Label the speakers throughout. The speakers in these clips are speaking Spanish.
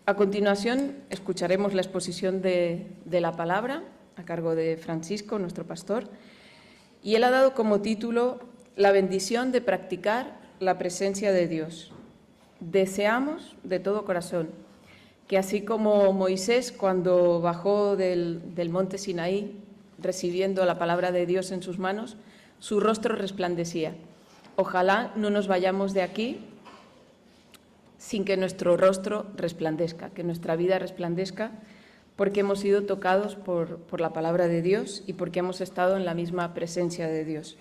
Speaker 1: A continuación, escucharemos la exposición de la palabra a cargo de Francisco, nuestro pastor, y él ha dado como título La bendición de practicar la presencia de Dios. Deseamos de todo corazón que así como Moisés cuando bajó del monte Sinaí, recibiendo la palabra de Dios en sus manos, su rostro resplandecía. Ojalá no nos vayamos de aquí sin que nuestro rostro resplandezca, que nuestra vida resplandezca, porque hemos sido tocados por la palabra de Dios y porque hemos estado en la misma presencia de Dios.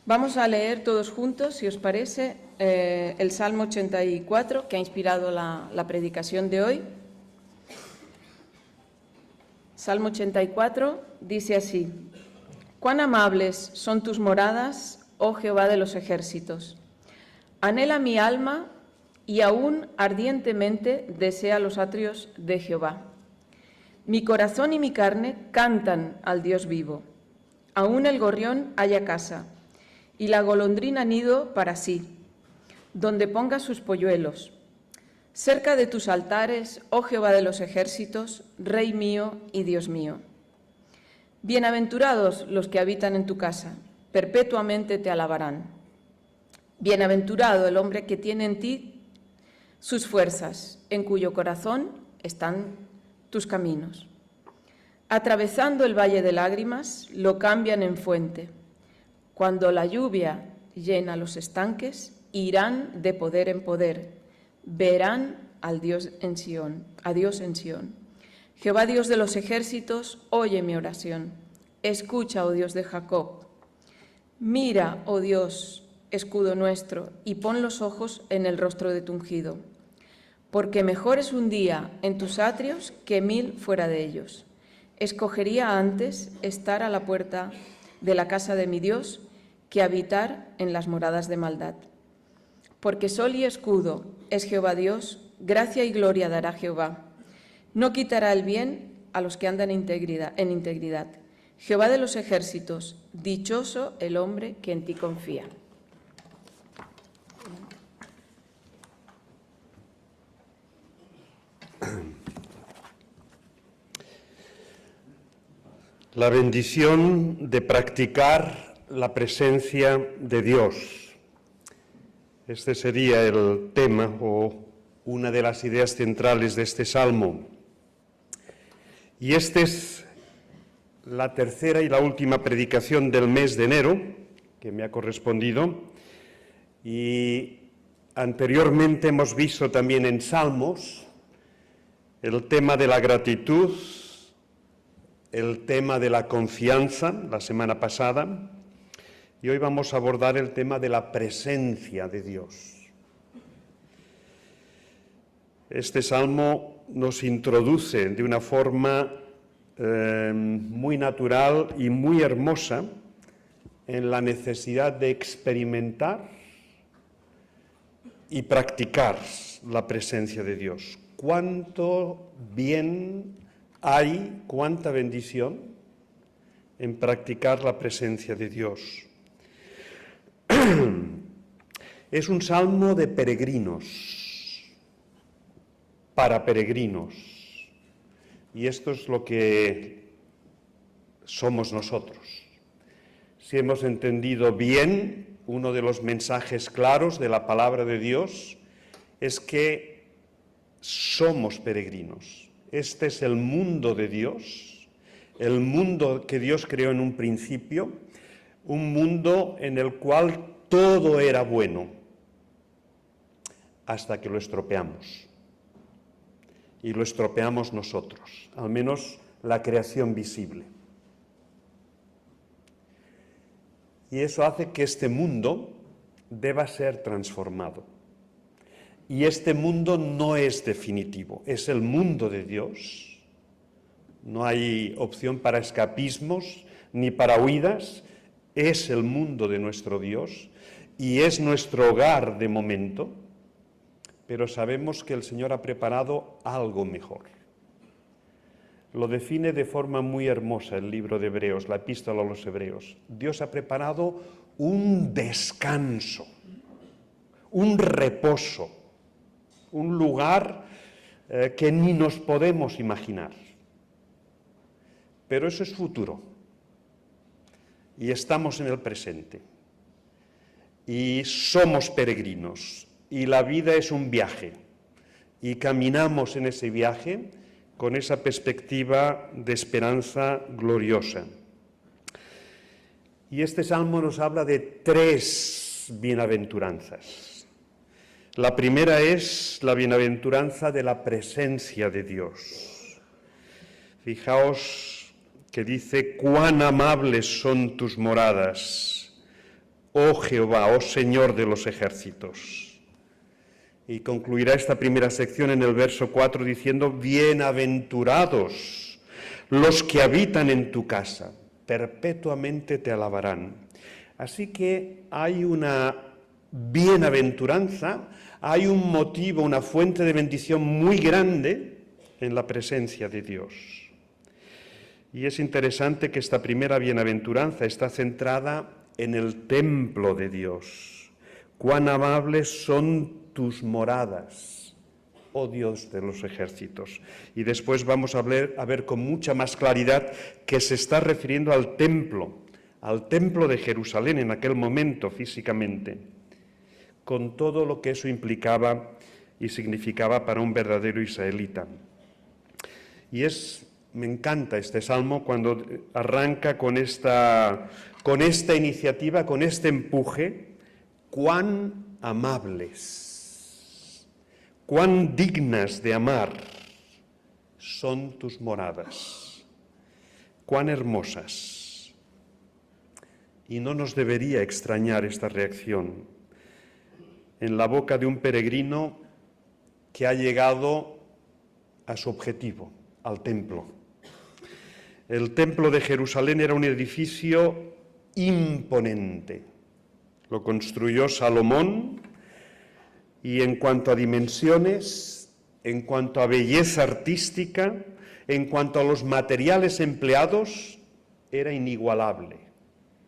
Speaker 1: Vamos a leer todos juntos, si os parece, el Salmo 84, que ha inspirado la predicación de hoy. Salmo 84 dice así: «Cuán amables son tus moradas, oh Jehová de los ejércitos. Anhela mi alma y aún ardientemente desea los atrios de Jehová. Mi corazón y mi carne cantan al Dios vivo. Aún el gorrión halla casa, y la golondrina nido para sí, donde ponga sus polluelos. Cerca de tus altares, oh Jehová de los ejércitos, Rey mío y Dios mío. Bienaventurados los que habitan en tu casa, perpetuamente te alabarán. Bienaventurado el hombre que tiene en ti sus fuerzas, en cuyo corazón están tus caminos. Atravesando el valle de lágrimas, lo cambian en fuente. Cuando la lluvia llena los estanques, irán de poder en poder, verán al Dios en Sión, a Dios en Sión. Jehová Dios de los ejércitos, oye mi oración. Escucha, oh Dios de Jacob. Mira, oh Dios, escudo nuestro, y pon los ojos en el rostro de tu ungido. Porque mejor es un día en tus atrios que 1000 fuera de ellos. Escogería antes estar a la puerta de la casa de mi Dios que habitar en las moradas de maldad. Porque sol y escudo es Jehová Dios, gracia y gloria dará Jehová. No quitará el bien a los que andan en integridad. Jehová de los ejércitos, dichoso el hombre que en ti confía».
Speaker 2: La bendición de practicar la presencia de Dios. Este sería el tema o una de las ideas centrales de este salmo. Y esta es la tercera y la última predicación del mes de enero, que me ha correspondido. Y anteriormente hemos visto también en Salmos el tema de la gratitud, el tema de la confianza, la semana pasada, y hoy vamos a abordar el tema de la presencia de Dios. Este salmo nos introduce de una forma muy natural y muy hermosa en la necesidad de experimentar y practicar la presencia de Dios. Cuánto bien hay, cuánta bendición en practicar la presencia de Dios. Es un salmo de peregrinos, para peregrinos, y esto es lo que somos nosotros. Si hemos entendido bien, uno de los mensajes claros de la palabra de Dios es que somos peregrinos. Este es el mundo de Dios, el mundo que Dios creó en un principio, un mundo en el cual todo era bueno, hasta que lo estropeamos. Y lo estropeamos nosotros, al menos la creación visible. Y eso hace que este mundo deba ser transformado. Y este mundo no es definitivo, es el mundo de Dios. No hay opción para escapismos ni para huidas, es el mundo de nuestro Dios y es nuestro hogar de momento, pero sabemos que el Señor ha preparado algo mejor. Lo define de forma muy hermosa el libro de Hebreos, la epístola a los Hebreos. Dios ha preparado un descanso, un reposo, un lugar que ni nos podemos imaginar. Pero eso es futuro. Y estamos en el presente. Y somos peregrinos. Y la vida es un viaje. Y caminamos en ese viaje con esa perspectiva de esperanza gloriosa. Y este salmo nos habla de 3 bienaventuranzas. La primera es la bienaventuranza de la presencia de Dios. Fijaos que dice: cuán amables son tus moradas, oh Jehová, oh Señor de los ejércitos. Y concluirá esta primera sección en el verso 4 diciendo: bienaventurados los que habitan en tu casa, perpetuamente te alabarán. Así que hay una bienaventuranza, hay un motivo, una fuente de bendición muy grande en la presencia de Dios. Y es interesante que esta primera bienaventuranza está centrada en el templo de Dios. Cuán amables son tus moradas, oh Dios de los ejércitos. Y después vamos a ver con mucha más claridad que se está refiriendo al templo de Jerusalén en aquel momento físicamente, con todo lo que eso implicaba y significaba para un verdadero israelita. Y me encanta este salmo cuando arranca con esta iniciativa, con este empuje. Cuán amables, cuán dignas de amar son tus moradas, cuán hermosas. Y no nos debería extrañar esta reacción en la boca de un peregrino que ha llegado a su objetivo, al templo. El templo de Jerusalén era un edificio imponente. Lo construyó Salomón y en cuanto a dimensiones, en cuanto a belleza artística, en cuanto a los materiales empleados, era inigualable,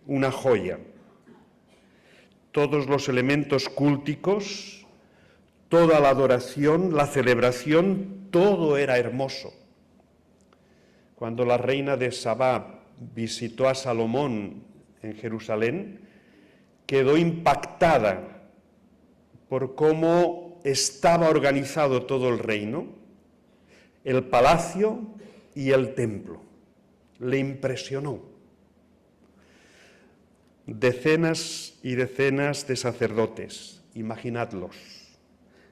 Speaker 2: una joya. Todos los elementos cúlticos, toda la adoración, la celebración, todo era hermoso. Cuando la reina de Sabá visitó a Salomón en Jerusalén, quedó impactada por cómo estaba organizado todo el reino, el palacio y el templo. Le impresionó. Decenas y decenas de sacerdotes, imaginadlos,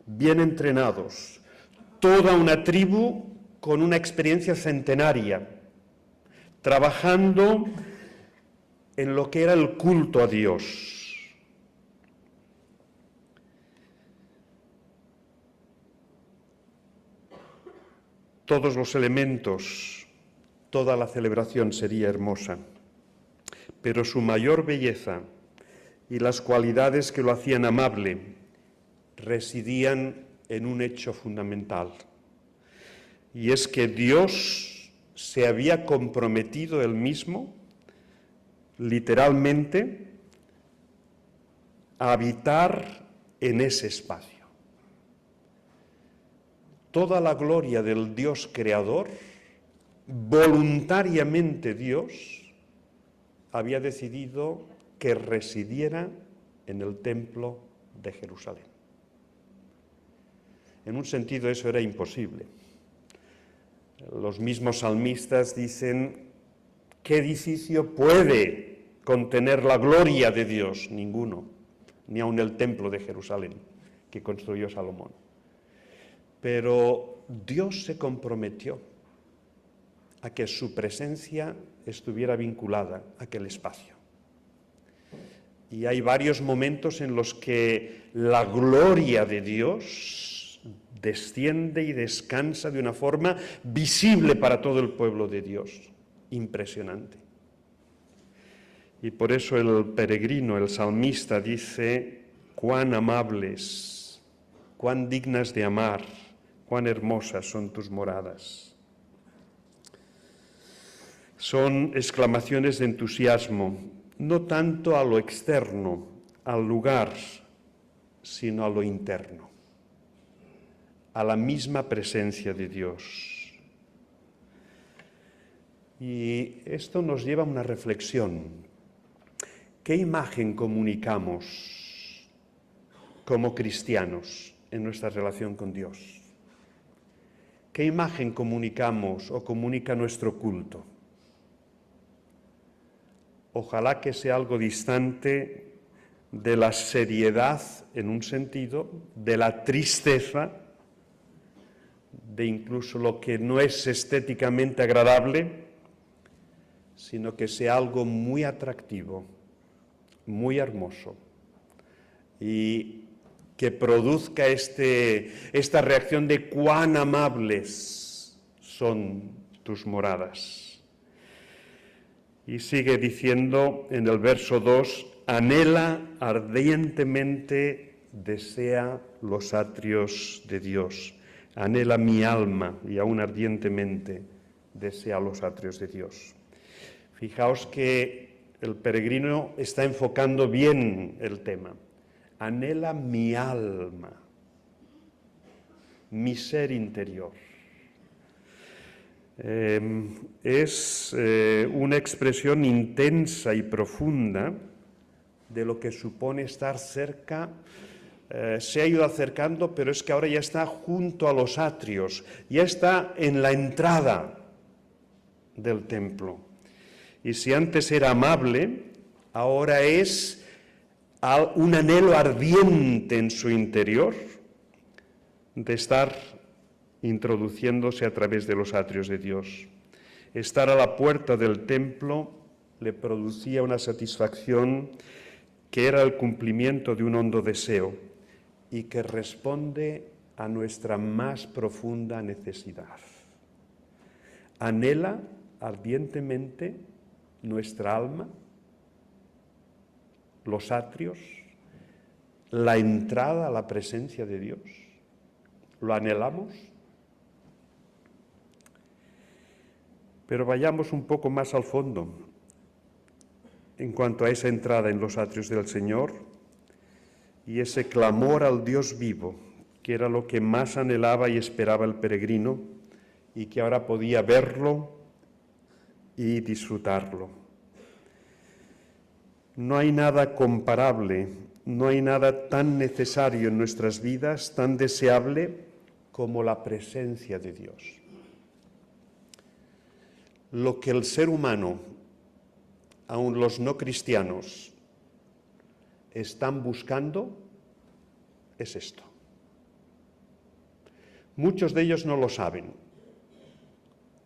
Speaker 2: bien entrenados, toda una tribu con una experiencia centenaria, trabajando en lo que era el culto a Dios. Todos los elementos, toda la celebración sería hermosa, pero su mayor belleza y las cualidades que lo hacían amable residían en un hecho fundamental, y es que Dios se había comprometido él mismo, literalmente, a habitar en ese espacio. Toda la gloria del Dios creador, voluntariamente Dios había decidido que residiera en el templo de Jerusalén. En un sentido eso era imposible. Los mismos salmistas dicen: ¿qué edificio puede contener la gloria de Dios? Ninguno, ni aun el templo de Jerusalén que construyó Salomón. Pero Dios se comprometió a que su presencia estuviera vinculada a aquel espacio. Y hay varios momentos en los que la gloria de Dios desciende y descansa de una forma visible para todo el pueblo de Dios. Impresionante. Y por eso el peregrino, el salmista, dice: cuán amables, cuán dignas de amar, cuán hermosas son tus moradas. Son exclamaciones de entusiasmo, no tanto a lo externo, al lugar, sino a lo interno, a la misma presencia de Dios. Y esto nos lleva a una reflexión. ¿Qué imagen comunicamos como cristianos en nuestra relación con Dios? ¿Qué imagen comunicamos o comunica nuestro culto? Ojalá que sea algo distante de la seriedad en un sentido, de la tristeza, de incluso lo que no es estéticamente agradable, sino que sea algo muy atractivo, muy hermoso, y que produzca esta reacción de cuán amables son tus moradas. Y sigue diciendo en el verso 2, anhela ardientemente, desea los atrios de Dios. Anhela mi alma y aún ardientemente desea los atrios de Dios. Fijaos que el peregrino está enfocando bien el tema. Anhela mi alma, mi ser interior. Es una expresión intensa y profunda de lo que supone estar cerca. Se ha ido acercando, pero es que ahora ya está junto a los atrios, ya está en la entrada del templo. Y si antes era amable, ahora es un anhelo ardiente en su interior de estar introduciéndose a través de los atrios de Dios. Estar a la puerta del templo le producía una satisfacción que era el cumplimiento de un hondo deseo y que responde a nuestra más profunda necesidad. Anhela ardientemente nuestra alma, los atrios, la entrada a la presencia de Dios. ¿Lo anhelamos? Pero vayamos un poco más al fondo en cuanto a esa entrada en los atrios del Señor y ese clamor al Dios vivo, que era lo que más anhelaba y esperaba el peregrino y que ahora podía verlo y disfrutarlo. No hay nada comparable, no hay nada tan necesario en nuestras vidas, tan deseable como la presencia de Dios. Lo que el ser humano, aun los no cristianos, están buscando es esto. Muchos de ellos no lo saben,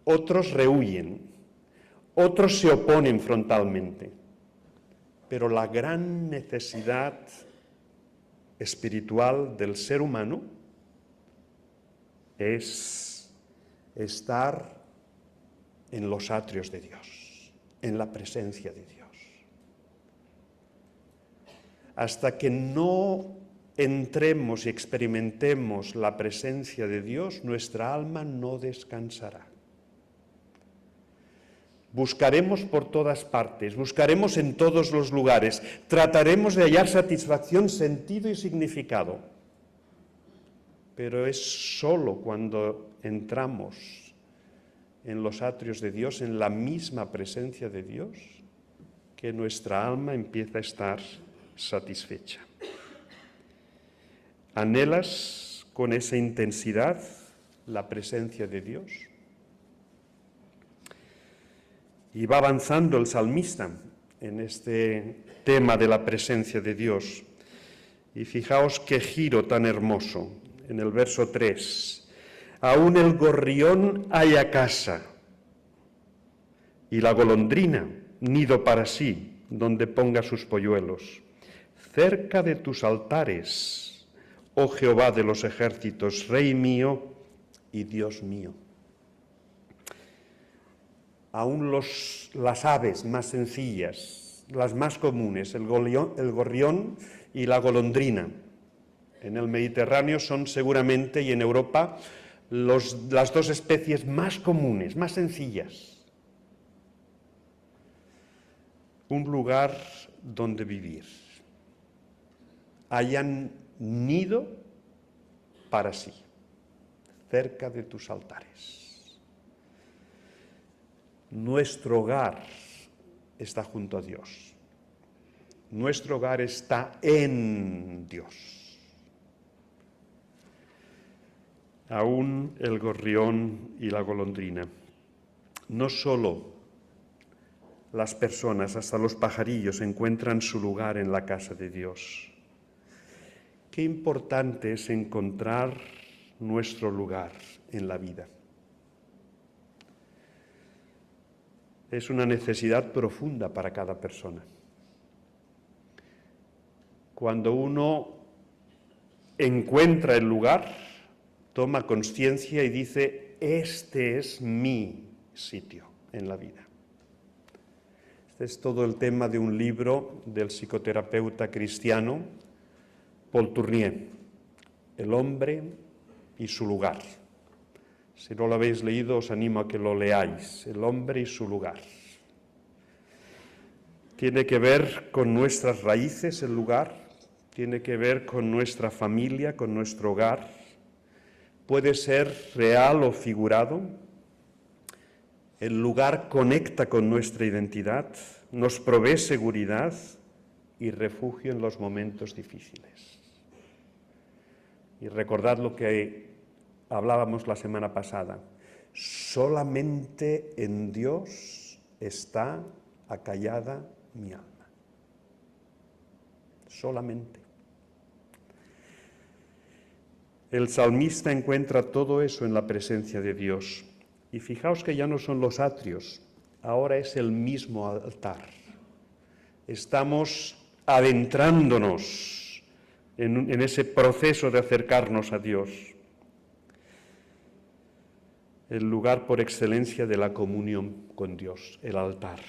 Speaker 2: otros rehuyen, otros se oponen frontalmente, pero la gran necesidad espiritual del ser humano es estar en los atrios de Dios, en la presencia de Dios. Hasta que no entremos y experimentemos la presencia de Dios, nuestra alma no descansará. Buscaremos por todas partes, buscaremos en todos los lugares, trataremos de hallar satisfacción, sentido y significado. Pero es solo cuando entramos en los atrios de Dios, en la misma presencia de Dios, que nuestra alma empieza a estar satisfecha. ¿Anhelas con esa intensidad la presencia de Dios? Y va avanzando el salmista en este tema de la presencia de Dios. Y fijaos qué giro tan hermoso en el verso 3. Aún el gorrión halla casa y la golondrina nido para sí, donde ponga sus polluelos. Cerca de tus altares, oh Jehová de los ejércitos, Rey mío y Dios mío. Aún las aves más sencillas, las más comunes, el gorrión y la golondrina, en el Mediterráneo son seguramente, y en Europa, las dos especies más comunes, más sencillas. Un lugar donde vivir. Hayan nido para sí. cerca de tus altares. Nuestro hogar está junto a Dios. Nuestro hogar está en Dios. Aún el gorrión y la golondrina. No solo las personas, hasta los pajarillos encuentran su lugar en la casa de Dios. Qué importante es encontrar nuestro lugar en la vida. Es una necesidad profunda para cada persona. Cuando uno encuentra el lugar, toma conciencia y dice, este es mi sitio en la vida. Este es todo el tema de un libro del psicoterapeuta cristiano Paul Tournier, El hombre y su lugar. Si no lo habéis leído, os animo a que lo leáis, El hombre y su lugar. Tiene que ver con nuestras raíces, el lugar, tiene que ver con nuestra familia, con nuestro hogar. Puede ser real o figurado. El lugar conecta con nuestra identidad, nos provee seguridad y refugio en los momentos difíciles. Y recordad lo que hablábamos la semana pasada. Solamente en Dios está acallada mi alma. Solamente. El salmista encuentra todo eso en la presencia de Dios. Y fijaos que ya no son los atrios, ahora es el mismo altar. Estamos adentrándonos en ese proceso de acercarnos a Dios. El lugar por excelencia de la comunión con Dios, el altar.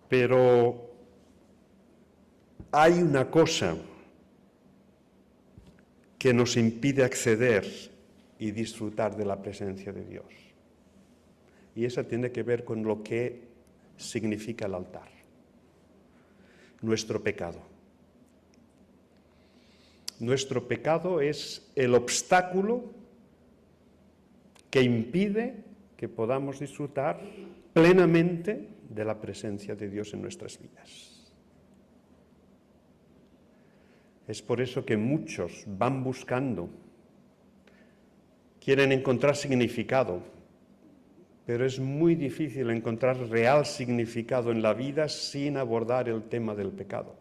Speaker 2: Pero hay una cosa que nos impide acceder y disfrutar de la presencia de Dios. Y esa tiene que ver con lo que significa el altar. Nuestro pecado. Nuestro pecado es el obstáculo que impide que podamos disfrutar plenamente de la presencia de Dios en nuestras vidas. Es por eso que muchos van buscando, quieren encontrar significado, pero es muy difícil encontrar real significado en la vida sin abordar el tema del pecado.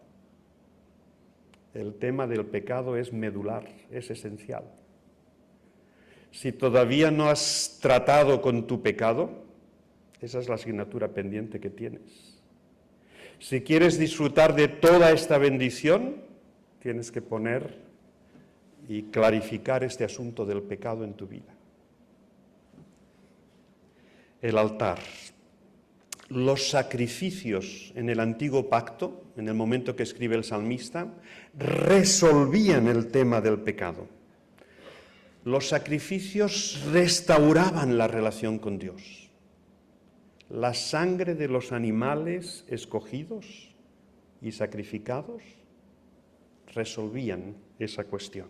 Speaker 2: El tema del pecado es medular, es esencial. Si todavía no has tratado con tu pecado, esa es la asignatura pendiente que tienes. Si quieres disfrutar de toda esta bendición, tienes que poner y clarificar este asunto del pecado en tu vida. El altar. Los sacrificios en el antiguo pacto, en el momento que escribe el salmista, resolvían el tema del pecado. Los sacrificios restauraban la relación con Dios. La sangre de los animales escogidos y sacrificados resolvían esa cuestión.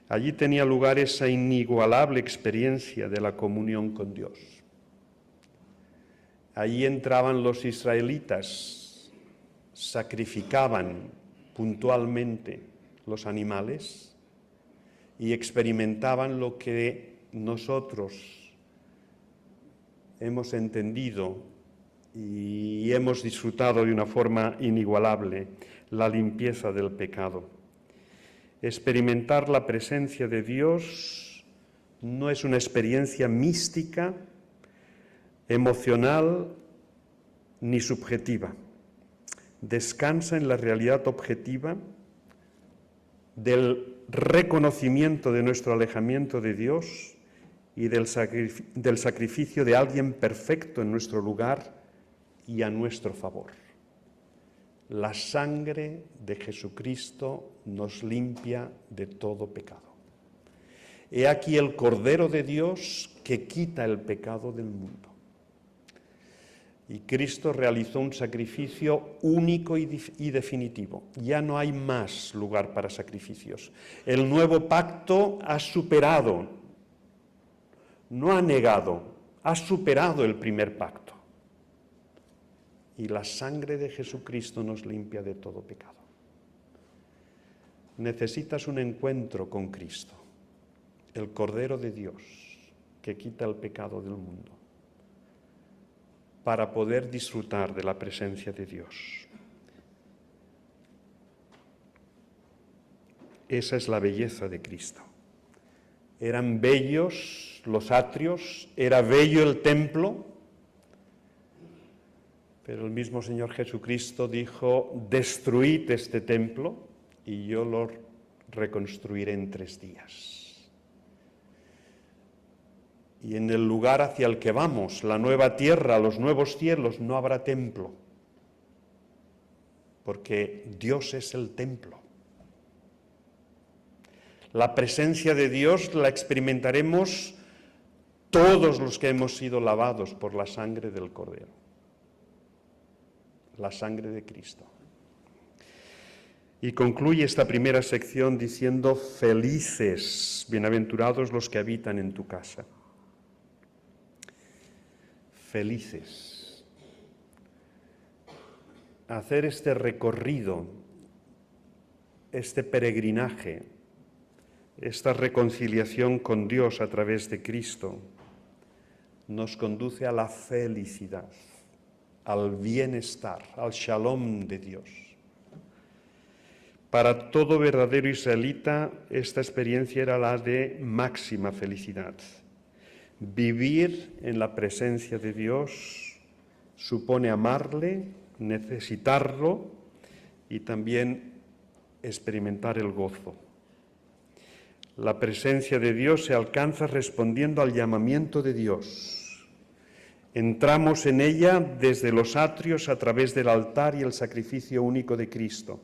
Speaker 2: Allí tenía lugar esa inigualable experiencia de la comunión con Dios. Allí entraban los israelitas, sacrificaban puntualmente los animales y experimentaban lo que nosotros hemos entendido y hemos disfrutado de una forma inigualable, la limpieza del pecado. Experimentar la presencia de Dios no es una experiencia mística, emocional ni subjetiva. Descansa en la realidad objetiva del reconocimiento de nuestro alejamiento de Dios y del sacrificio de alguien perfecto en nuestro lugar y a nuestro favor. La sangre de Jesucristo nos limpia de todo pecado. He aquí el Cordero de Dios que quita el pecado del mundo. Y Cristo realizó un sacrificio único y definitivo. Ya no hay más lugar para sacrificios. El nuevo pacto ha superado, no ha negado, ha superado el primer pacto. Y la sangre de Jesucristo nos limpia de todo pecado. Necesitas un encuentro con Cristo, el Cordero de Dios, que quita el pecado del mundo, para poder disfrutar de la presencia de Dios. Esa es la belleza de Cristo. Eran bellos los atrios, era bello el templo, pero el mismo Señor Jesucristo dijo: destruid este templo y yo lo reconstruiré en 3 días. Y en el lugar hacia el que vamos, la nueva tierra, los nuevos cielos, no habrá templo, porque Dios es el templo. La presencia de Dios la experimentaremos todos los que hemos sido lavados por la sangre del Cordero, la sangre de Cristo. Y concluye esta primera sección diciendo: felices, bienaventurados los que habitan en tu casa. Felices. Hacer este recorrido, este peregrinaje, esta reconciliación con Dios a través de Cristo, nos conduce a la felicidad, al bienestar, al shalom de Dios. Para todo verdadero israelita, esta experiencia era la de máxima felicidad. Vivir en la presencia de Dios supone amarle, necesitarlo y también experimentar el gozo. La presencia de Dios se alcanza respondiendo al llamamiento de Dios. Entramos en ella desde los atrios a través del altar y el sacrificio único de Cristo.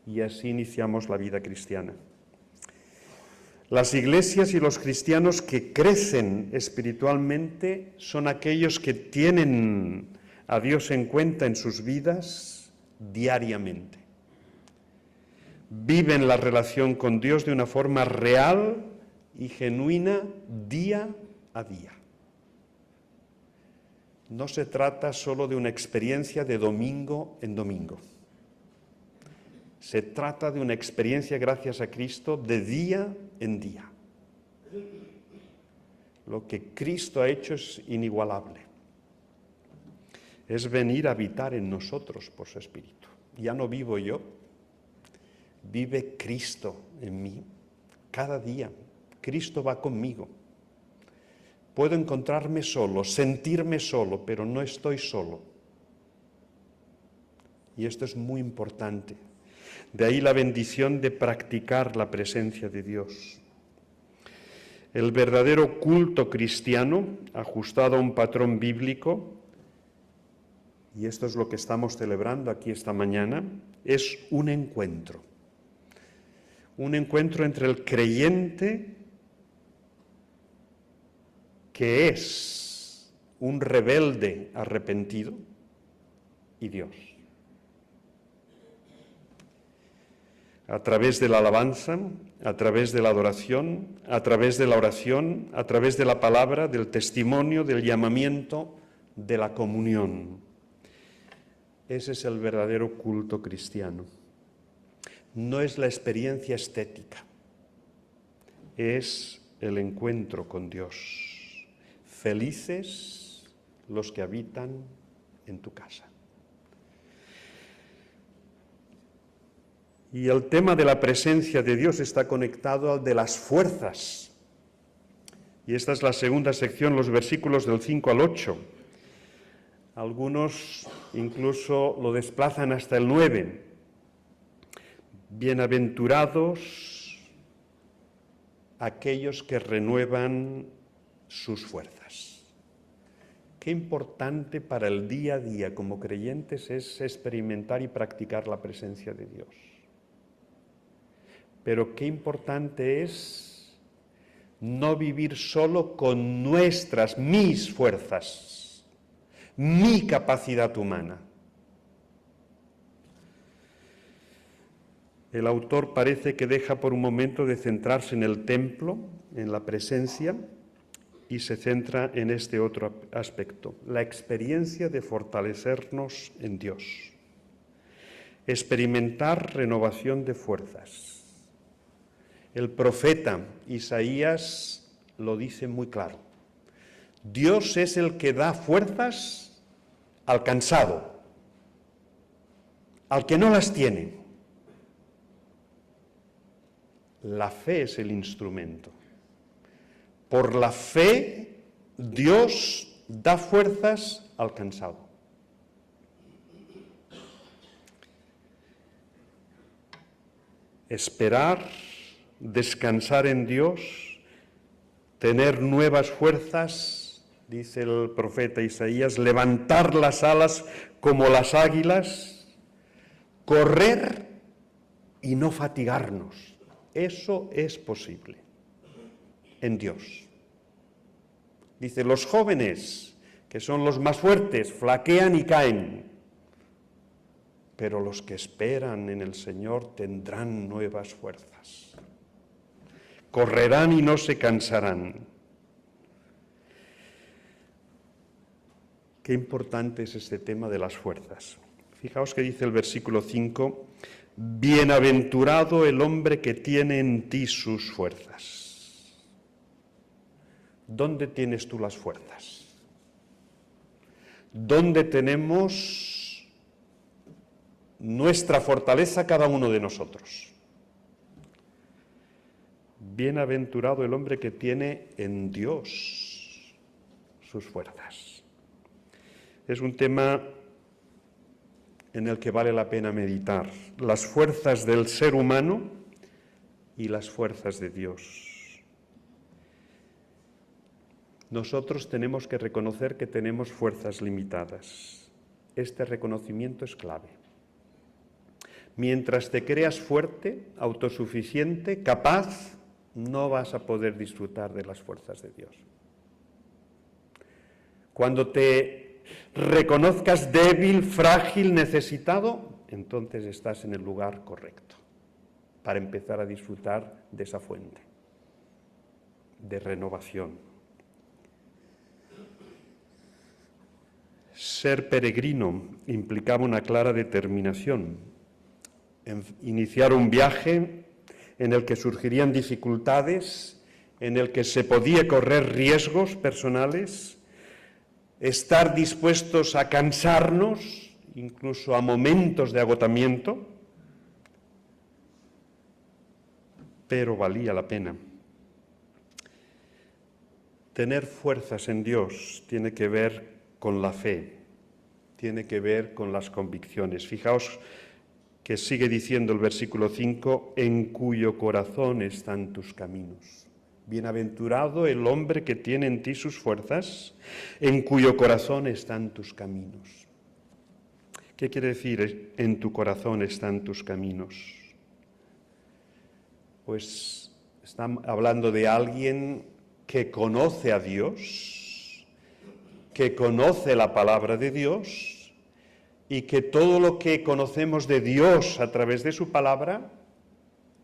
Speaker 2: Y así iniciamos la vida cristiana. Las iglesias y los cristianos que crecen espiritualmente son aquellos que tienen a Dios en cuenta en sus vidas diariamente. Viven la relación con Dios de una forma real y genuina día a día. No se trata solo de una experiencia de domingo en domingo. Se trata de una experiencia, gracias a Cristo, de día en día. Lo que Cristo ha hecho es inigualable. Es venir a habitar en nosotros por su Espíritu. Ya no vivo yo, vive Cristo en mí. Cada día Cristo va conmigo. Puedo encontrarme solo, sentirme solo, pero no estoy solo. Y esto es muy importante. De ahí la bendición de practicar la presencia de Dios. El verdadero culto cristiano, ajustado a un patrón bíblico, y esto es lo que estamos celebrando aquí esta mañana, es un encuentro. Un encuentro entre el creyente, que es un rebelde arrepentido, y Dios. A través de la alabanza, a través de la adoración, a través de la oración, a través de la palabra, del testimonio, del llamamiento, de la comunión. Ese es el verdadero culto cristiano. No es la experiencia estética, es el encuentro con Dios. Felices los que habitan en tu casa. Y el tema de la presencia de Dios está conectado al de las fuerzas. Y esta es la segunda sección, los versículos del 5 al 8. Algunos incluso lo desplazan hasta el 9. Bienaventurados aquellos que renuevan sus fuerzas. Qué importante para el día a día como creyentes es experimentar y practicar la presencia de Dios. Pero qué importante es no vivir solo con mis fuerzas, mi capacidad humana. El autor parece que deja por un momento de centrarse en el templo, en la presencia, y se centra en este otro aspecto, la experiencia de fortalecernos en Dios. Experimentar renovación de fuerzas. El profeta Isaías lo dice muy claro. Dios es el que da fuerzas al cansado, al que no las tiene. La fe es el instrumento. Por la fe, Dios da fuerzas al cansado. Esperar, descansar en Dios, tener nuevas fuerzas, dice el profeta Isaías, levantar las alas como las águilas, correr y no fatigarnos. Eso es posible en Dios. Dice, los jóvenes, que son los más fuertes, flaquean y caen, pero los que esperan en el Señor tendrán nuevas fuerzas. Correrán y no se cansarán. Qué importante es este tema de las fuerzas. Fijaos que dice el versículo 5, bienaventurado el hombre que tiene en ti sus fuerzas. ¿Dónde tienes tú las fuerzas? ¿Dónde tenemos nuestra fortaleza cada uno de nosotros? Bienaventurado el hombre que tiene en Dios sus fuerzas. Es un tema en el que vale la pena meditar. Las fuerzas del ser humano y las fuerzas de Dios. Nosotros tenemos que reconocer que tenemos fuerzas limitadas. Este reconocimiento es clave. Mientras te creas fuerte, autosuficiente, capaz, no vas a poder disfrutar de las fuerzas de Dios. Cuando te reconozcas débil, frágil, necesitado, entonces estás en el lugar correcto para empezar a disfrutar de esa fuente de renovación. Ser peregrino implicaba una clara determinación en iniciar un viaje en el que surgirían dificultades, en el que se podía correr riesgos personales, estar dispuestos a cansarnos, incluso a momentos de agotamiento, pero valía la pena. Tener fuerzas en Dios tiene que ver con la fe, tiene que ver con las convicciones. Fijaos que sigue diciendo el versículo 5, en cuyo corazón están tus caminos. Bienaventurado el hombre que tiene en ti sus fuerzas, en cuyo corazón están tus caminos. ¿Qué quiere decir en tu corazón están tus caminos? Pues están hablando de alguien que conoce a Dios, que conoce la palabra de Dios y que todo lo que conocemos de Dios a través de su palabra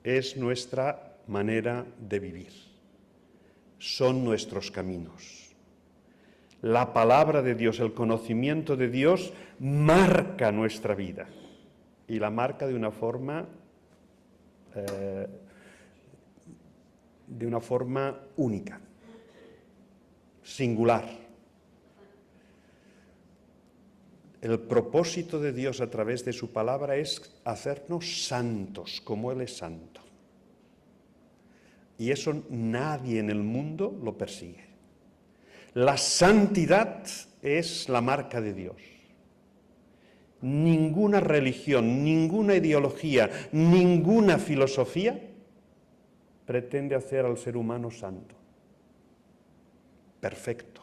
Speaker 2: es nuestra manera de vivir. Son nuestros caminos. La palabra de Dios, el conocimiento de Dios marca nuestra vida y la marca de una forma única, singular. El propósito de Dios a través de su palabra es hacernos santos, como Él es santo. Y eso nadie en el mundo lo persigue. La santidad es la marca de Dios. Ninguna religión, ninguna ideología, ninguna filosofía pretende hacer al ser humano santo, perfecto,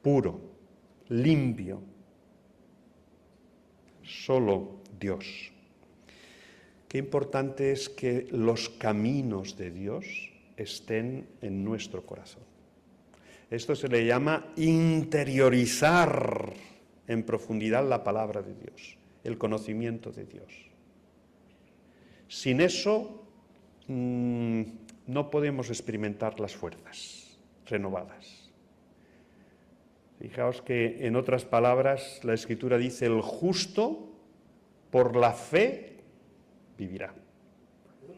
Speaker 2: puro, limpio. Solo Dios. Qué importante es que los caminos de Dios estén en nuestro corazón. Esto se le llama interiorizar en profundidad la palabra de Dios, el conocimiento de Dios. Sin eso no podemos experimentar las fuerzas renovadas. Fijaos que en otras palabras la Escritura dice: el justo por la fe vivirá.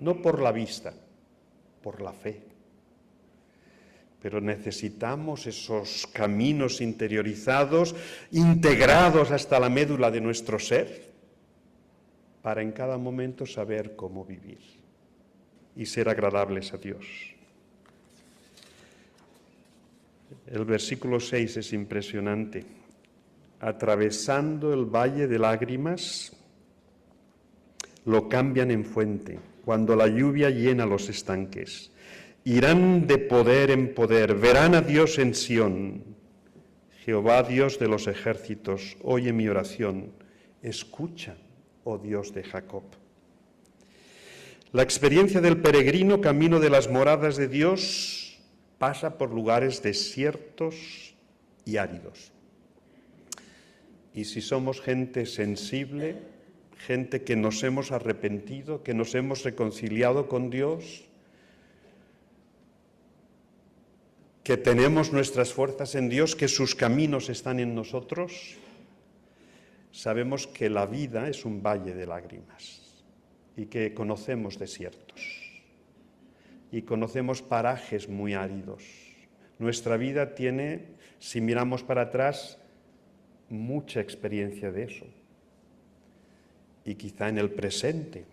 Speaker 2: No por la vista, por la fe. Pero necesitamos esos caminos interiorizados, integrados hasta la médula de nuestro ser, para en cada momento saber cómo vivir y ser agradables a Dios. El versículo 6 es impresionante. Atravesando el valle de lágrimas, lo cambian en fuente, cuando la lluvia llena los estanques. Irán de poder en poder, verán a Dios en Sión. Jehová, Dios de los ejércitos, oye mi oración. Escucha, oh Dios de Jacob. La experiencia del peregrino camino de las moradas de Dios pasa por lugares desiertos y áridos. Y si somos gente sensible, gente que nos hemos arrepentido, que nos hemos reconciliado con Dios, que tenemos nuestras fuerzas en Dios, que sus caminos están en nosotros, sabemos que la vida es un valle de lágrimas y que conocemos desiertos y conocemos parajes muy áridos. Nuestra vida tiene, si miramos para atrás, mucha experiencia de eso. Y quizá en el presente,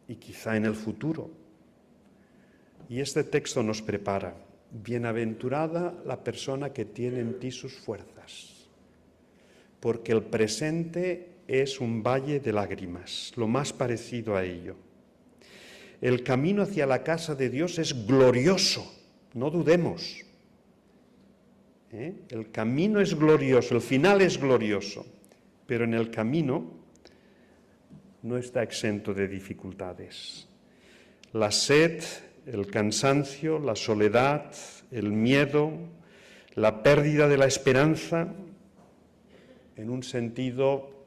Speaker 2: y quizá en el futuro. Y este texto nos prepara. Bienaventurada la persona que tiene en ti sus fuerzas, porque el presente es un valle de lágrimas, lo más parecido a ello. El camino hacia la casa de Dios es glorioso, no dudemos. El camino es glorioso, el final es glorioso, pero en el camino no está exento de dificultades. La sed, el cansancio, la soledad, el miedo, la pérdida de la esperanza, en un sentido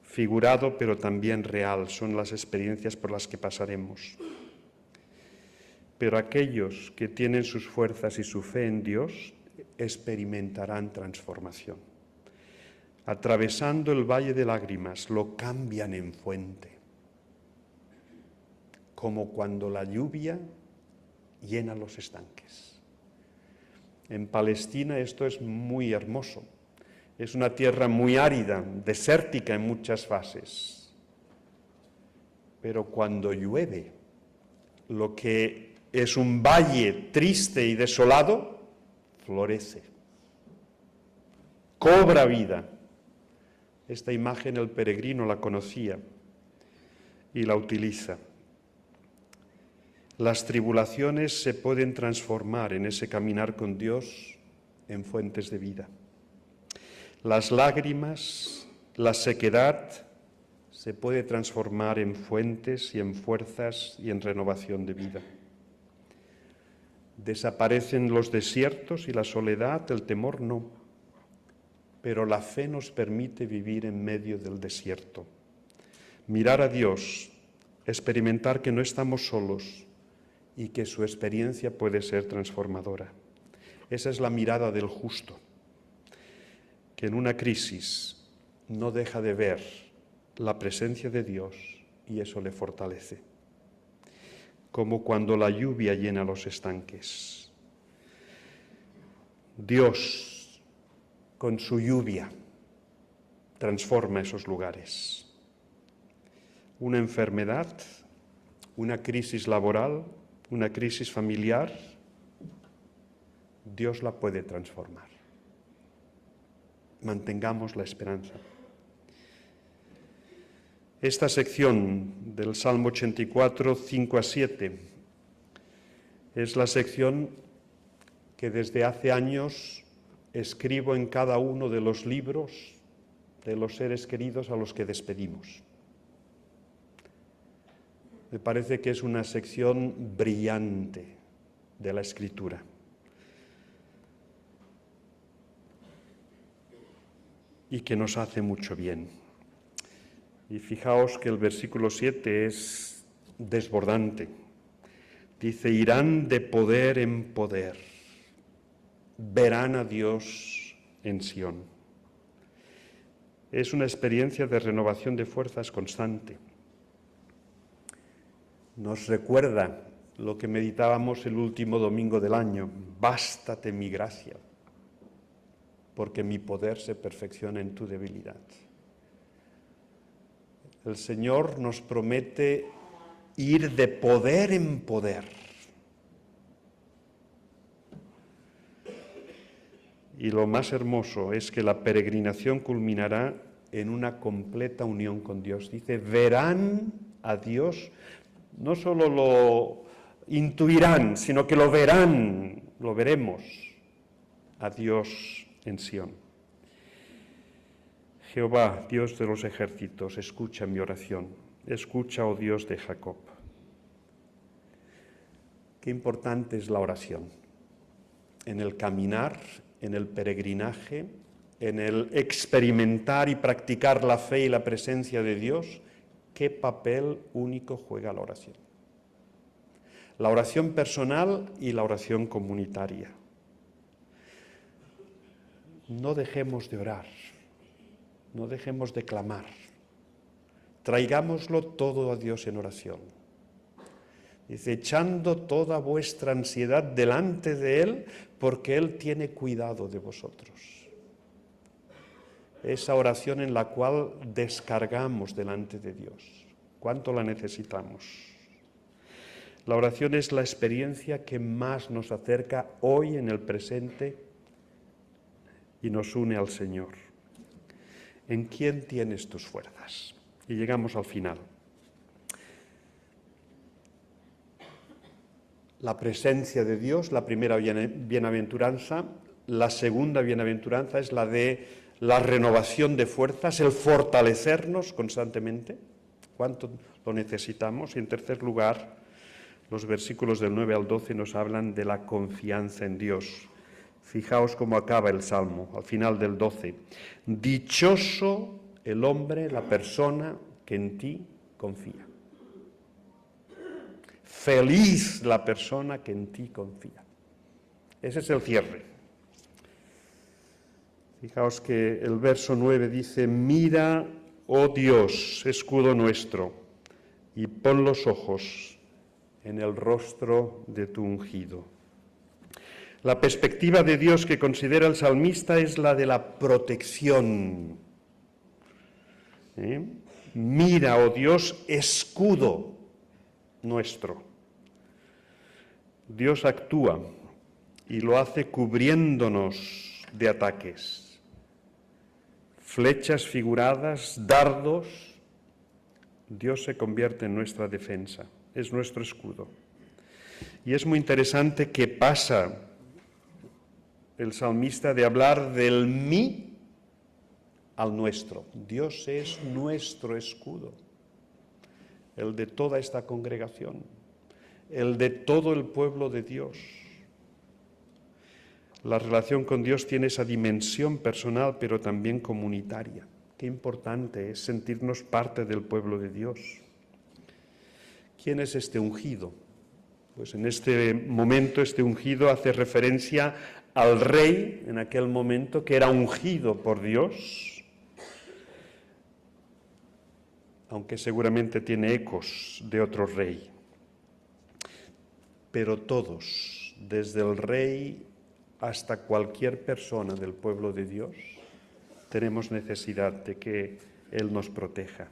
Speaker 2: figurado pero también real, son las experiencias por las que pasaremos. Pero aquellos que tienen sus fuerzas y su fe en Dios experimentarán transformación. Atravesando el valle de lágrimas, lo cambian en fuente, como cuando la lluvia llena los estanques. En Palestina esto es muy hermoso. Es una tierra muy árida, desértica en muchas fases. Pero cuando llueve, lo que es un valle triste y desolado, florece, cobra vida. Esta imagen el peregrino la conocía y la utiliza. Las tribulaciones se pueden transformar en ese caminar con Dios en fuentes de vida. Las lágrimas, la sequedad, se puede transformar en fuentes y en fuerzas y en renovación de vida. Desaparecen los desiertos y la soledad, el temor no, pero la fe nos permite vivir en medio del desierto. Mirar a Dios, experimentar que no estamos solos y que su experiencia puede ser transformadora. Esa es la mirada del justo, que en una crisis no deja de ver la presencia de Dios y eso le fortalece. Como cuando la lluvia llena los estanques. Dios, con su lluvia, transforma esos lugares. Una enfermedad, una crisis laboral, una crisis familiar, Dios la puede transformar. Mantengamos la esperanza. Esta sección del Salmo 84, 5 a 7, es la sección que desde hace años escribo en cada uno de los libros de los seres queridos a los que despedimos. Me parece que es una sección brillante de la Escritura. y que nos hace mucho bien. Y fijaos que el versículo 7 es desbordante. Dice, irán de poder en poder, verán a Dios en Sión. Es una experiencia de renovación de fuerzas constante. Nos recuerda lo que meditábamos el último domingo del año, bástate mi gracia, porque mi poder se perfecciona en tu debilidad. El Señor nos promete ir de poder en poder. Y lo más hermoso es que la peregrinación culminará en una completa unión con Dios. Dice, verán a Dios, no solo lo intuirán, sino que lo verán, lo veremos a Dios en Sión. Jehová, Dios de los ejércitos, escucha mi oración. Escucha, oh Dios de Jacob. Qué importante es la oración. En el caminar, en el peregrinaje, en el experimentar y practicar la fe y la presencia de Dios, qué papel único juega la oración. La oración personal y la oración comunitaria. No dejemos de orar, no dejemos de clamar. Traigámoslo todo a Dios en oración. Dice, echando toda vuestra ansiedad delante de Él, porque Él tiene cuidado de vosotros. Esa oración en la cual descargamos delante de Dios. ¿Cuánto la necesitamos? La oración es la experiencia que más nos acerca hoy en el presente y nos une al Señor. ¿En quién tienes tus fuerzas? Y llegamos al final. La presencia de Dios, la primera bienaventuranza. La segunda bienaventuranza es la de la renovación de fuerzas, el fortalecernos constantemente. ¿Cuánto lo necesitamos? Y en tercer lugar, los versículos del 9 al 12 nos hablan de la confianza en Dios. Fijaos cómo acaba el Salmo, al final del 12. Dichoso el hombre, la persona que en ti confía. Feliz la persona que en ti confía. Ese es el cierre. Fijaos que el verso 9 dice, mira, oh Dios, escudo nuestro, y pon los ojos en el rostro de tu ungido. La perspectiva de Dios que considera el salmista es la de la protección. Mira, oh Dios, escudo nuestro. Dios actúa y lo hace cubriéndonos de ataques. Flechas figuradas, dardos, Dios se convierte en nuestra defensa, es nuestro escudo. Y es muy interesante que pasa el salmista de hablar del mí al nuestro. Dios es nuestro escudo, el de toda esta congregación, el de todo el pueblo de Dios. La relación con Dios tiene esa dimensión personal, pero también comunitaria. Qué importante es sentirnos parte del pueblo de Dios. ¿Quién es este ungido? Pues en este momento este ungido hace referencia al rey, en aquel momento, que era ungido por Dios, aunque seguramente tiene ecos de otro rey. Pero todos, desde el rey hasta cualquier persona del pueblo de Dios, tenemos necesidad de que Él nos proteja.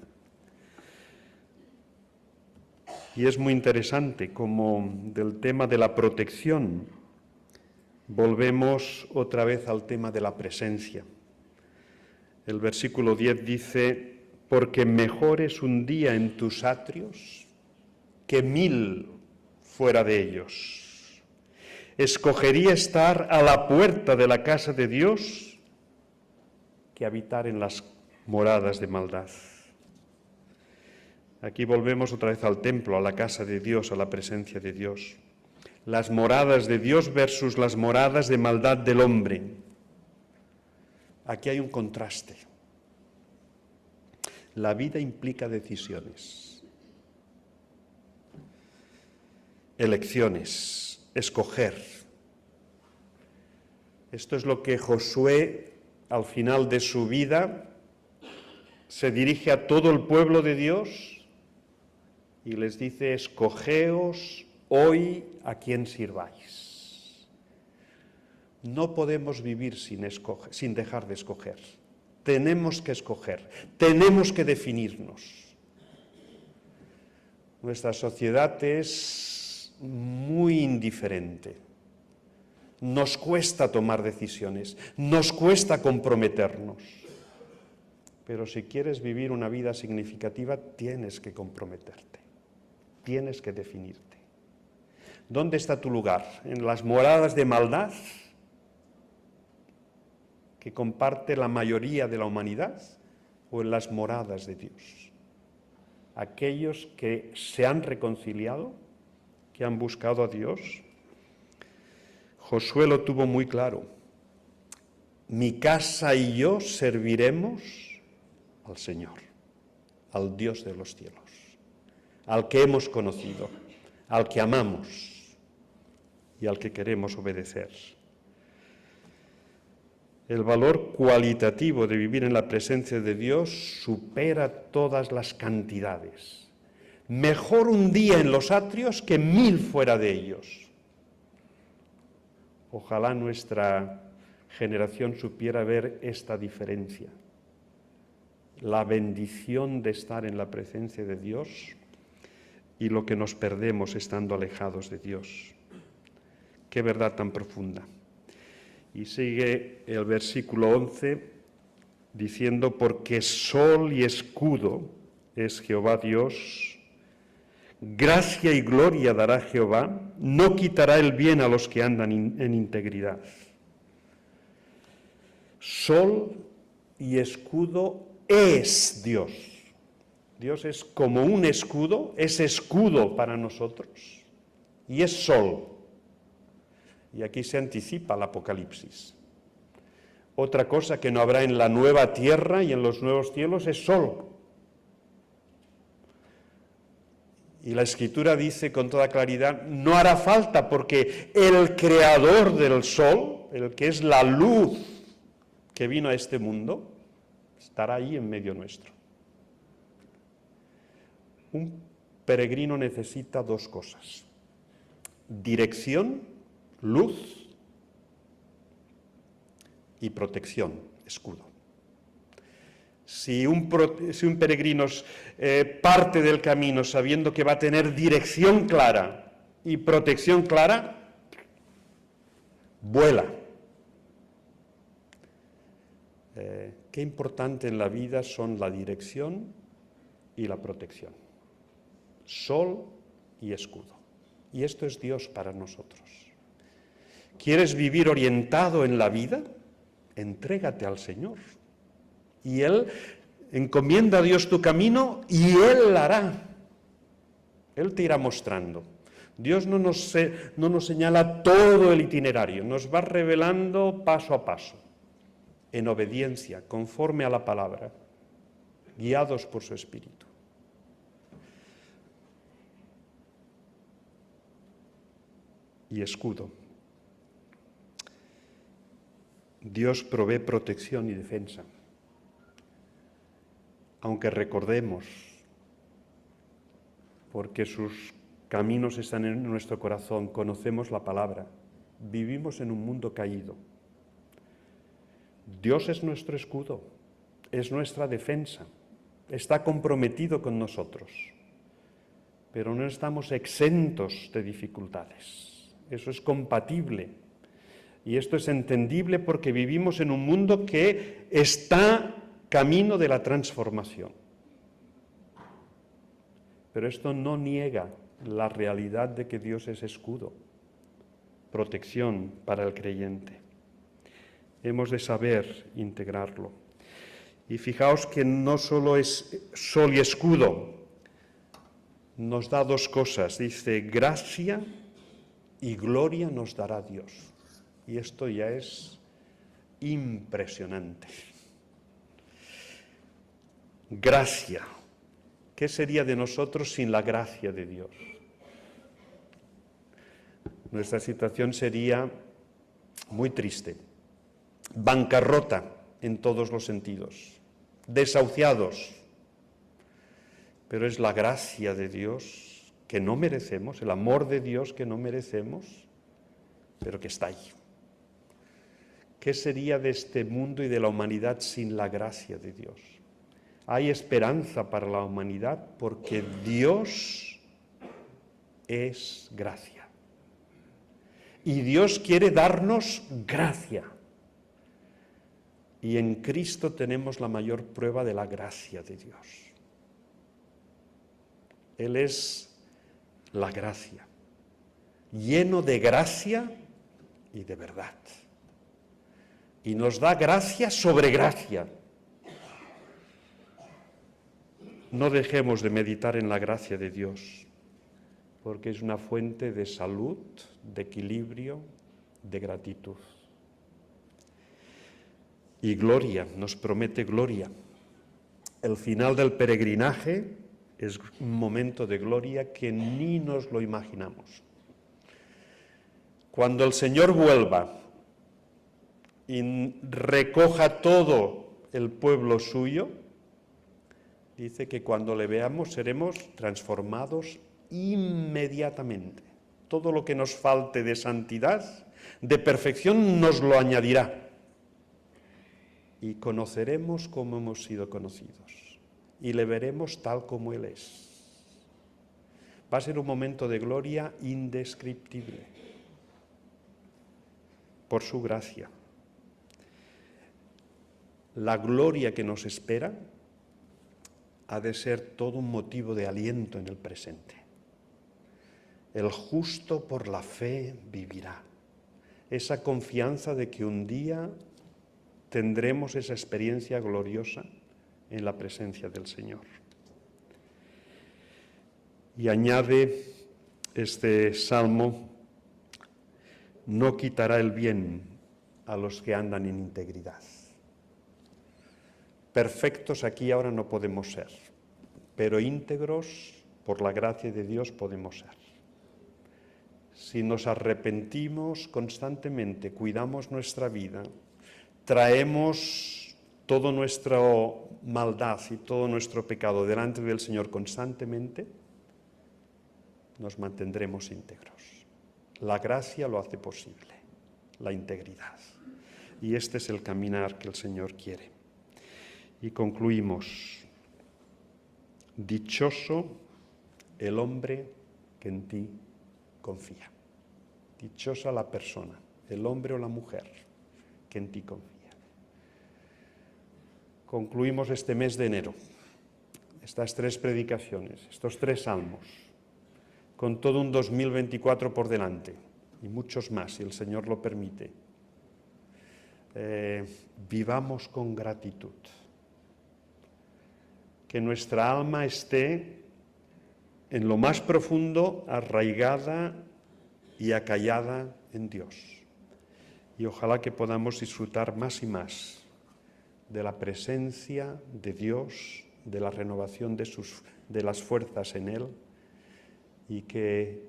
Speaker 2: Y es muy interesante cómo del tema de la protección volvemos otra vez al tema de la presencia. El versículo 10 dice, porque mejor es un día en tus atrios que 1000 fuera de ellos. Escogería estar a la puerta de la casa de Dios que habitar en las moradas de maldad. Aquí volvemos otra vez al templo, a la casa de Dios, a la presencia de Dios. Las moradas de Dios versus las moradas de maldad del hombre. Aquí hay un contraste. La vida implica decisiones, elecciones, escoger. Esto es lo que Josué, al final de su vida, se dirige a todo el pueblo de Dios y les dice: escogeos hoy a quién sirváis. No podemos vivir sin dejar de escoger. Tenemos que escoger, tenemos que definirnos. Nuestra sociedad es muy indiferente. Nos cuesta tomar decisiones, nos cuesta comprometernos. Pero si quieres vivir una vida significativa, tienes que comprometerte, tienes que definirte. ¿Dónde está tu lugar? ¿En las moradas de maldad que comparte la mayoría de la humanidad, o en las moradas de Dios? Aquellos que se han reconciliado, que han buscado a Dios. Josué lo tuvo muy claro: mi casa y yo serviremos al Señor, al Dios de los cielos, al que hemos conocido, al que amamos y al que queremos obedecer. El valor cualitativo de vivir en la presencia de Dios supera todas las cantidades. Mejor un día en los atrios que 1000 fuera de ellos. Ojalá nuestra generación supiera ver esta diferencia. La bendición de estar en la presencia de Dios y lo que nos perdemos estando alejados de Dios. Qué verdad tan profunda. Y sigue el versículo 11 diciendo: porque sol y escudo es Jehová Dios, gracia y gloria dará Jehová, no quitará el bien a los que andan en integridad. Sol y escudo es Dios. Dios es como un escudo, es escudo para nosotros y es sol. Y aquí se anticipa el Apocalipsis. Otra cosa que no habrá en la nueva tierra y en los nuevos cielos es sol. Y la Escritura dice con toda claridad: no hará falta, porque el creador del sol, el que es la luz que vino a este mundo, estará ahí en medio nuestro. Un peregrino necesita dos cosas: dirección, luz, y protección, escudo. Si un peregrino parte del camino sabiendo que va a tener dirección clara y protección clara, vuela. Qué importante en la vida son la dirección y la protección. Sol y escudo. Y esto es Dios para nosotros. ¿Quieres vivir orientado en la vida? Entrégate al Señor. Y Él encomienda a Dios tu camino y Él la hará. Él te irá mostrando. Dios no nos señala todo el itinerario, nos va revelando paso a paso, en obediencia, conforme a la palabra, guiados por su Espíritu. Y escudo. Dios provee protección y defensa. Aunque recordemos, porque sus caminos están en nuestro corazón, conocemos la palabra, vivimos en un mundo caído. Dios es nuestro escudo, es nuestra defensa, está comprometido con nosotros, pero no estamos exentos de dificultades. Eso es compatible y esto es entendible porque vivimos en un mundo que está camino de la transformación. Pero esto no niega la realidad de que Dios es escudo, protección para el creyente. Hemos de saber integrarlo. Y fijaos que no solo es sol y escudo, nos da dos cosas. Dice, gracia y gloria nos dará Dios. Y esto ya es impresionante. Gracia. ¿Qué sería de nosotros sin la gracia de Dios? Nuestra situación sería muy triste, bancarrota en todos los sentidos, desahuciados. Pero es la gracia de Dios que no merecemos, el amor de Dios que no merecemos, pero que está ahí. ¿Qué sería de este mundo y de la humanidad sin la gracia de Dios? Hay esperanza para la humanidad porque Dios es gracia. Y Dios quiere darnos gracia. Y en Cristo tenemos la mayor prueba de la gracia de Dios. Él es la gracia, lleno de gracia y de verdad. Y nos da gracia sobre gracia. No dejemos de meditar en la gracia de Dios, porque es una fuente de salud, de equilibrio, de gratitud. Y gloria, nos promete gloria. El final del peregrinaje es un momento de gloria que ni nos lo imaginamos. Cuando el Señor vuelva y recoja todo el pueblo suyo, dice que cuando le veamos seremos transformados inmediatamente. Todo lo que nos falte de santidad, de perfección, nos lo añadirá. Y conoceremos como hemos sido conocidos. Y le veremos tal como Él es. Va a ser un momento de gloria indescriptible. Por su gracia. La gloria que nos espera ha de ser todo un motivo de aliento en el presente. El justo por la fe vivirá. Esa confianza de que un día tendremos esa experiencia gloriosa en la presencia del Señor. Y añade este salmo: no quitará el bien a los que andan en integridad. Perfectos aquí ahora no podemos ser, pero íntegros por la gracia de Dios podemos ser. Si nos arrepentimos constantemente, cuidamos nuestra vida, traemos toda nuestra maldad y todo nuestro pecado delante del Señor constantemente, nos mantendremos íntegros. La gracia lo hace posible, la integridad. Y este es el caminar que el Señor quiere. Y concluimos: dichoso el hombre que en ti confía. Dichosa la persona, el hombre o la mujer que en ti confía. Concluimos este mes de enero, estas 3 predicaciones, estos 3 salmos, con todo un 2024 por delante, y muchos más, si el Señor lo permite. Vivamos con gratitud. Que nuestra alma esté en lo más profundo arraigada y acallada en Dios. Y ojalá que podamos disfrutar más y más de la presencia de Dios, de la renovación de las fuerzas en Él, y que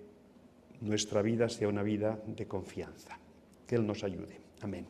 Speaker 2: nuestra vida sea una vida de confianza. Que Él nos ayude. Amén.